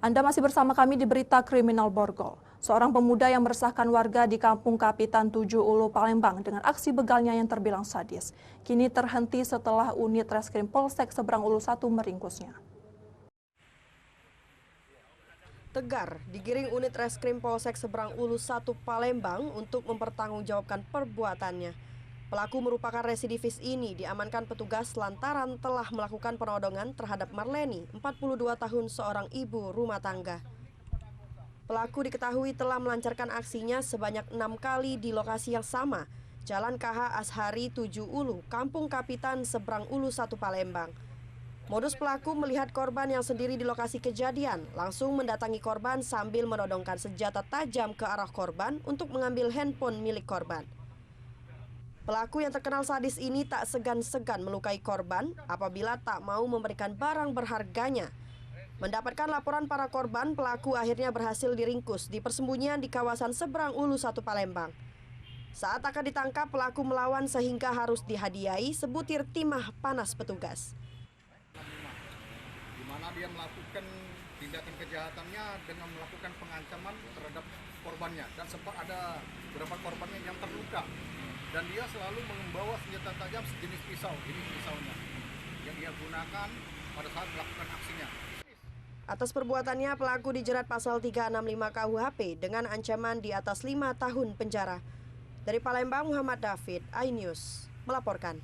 Anda masih bersama kami di Berita Kriminal Borgol. Seorang pemuda yang meresahkan warga di Kampung Kapitan 7 Ulu, Palembang dengan aksi begalnya yang terbilang sadis. Kini terhenti setelah unit Reskrim Polsek Seberang Ulu 1 meringkusnya. Tegar digiring unit Reskrim Polsek Seberang Ulu 1 Palembang untuk mempertanggungjawabkan perbuatannya. Pelaku merupakan residivis ini diamankan petugas lantaran telah melakukan penodongan terhadap Marleni, 42 tahun, seorang ibu rumah tangga. Pelaku diketahui telah melancarkan aksinya sebanyak 6 kali di lokasi yang sama, Jalan KH Ashari 7 Ulu, Kampung Kapitan Seberang Ulu 1 Palembang. Modus pelaku melihat korban yang sendiri di lokasi kejadian, langsung mendatangi korban sambil menodongkan senjata tajam ke arah korban untuk mengambil handphone milik korban. Pelaku yang terkenal sadis ini tak segan-segan melukai korban apabila tak mau memberikan barang berharganya. Mendapatkan laporan para korban, pelaku akhirnya berhasil diringkus di persembunyian di kawasan Seberang Ulu 1 Palembang. Saat akan ditangkap, pelaku melawan sehingga harus dihadiahi sebutir timah panas petugas. Di mana dia melakukan tindakan kejahatannya dengan melakukan pengancaman terhadap korbannya, dan sempat ada beberapa korbannya yang terluka, dan dia selalu membawa senjata tajam sejenis pisau. Ini pisaunya yang dia gunakan pada saat melakukan aksinya. Atas perbuatannya, pelaku dijerat pasal 365 KUHP dengan ancaman di atas 5 tahun penjara. Dari Palembang, Muhammad David, iNews melaporkan.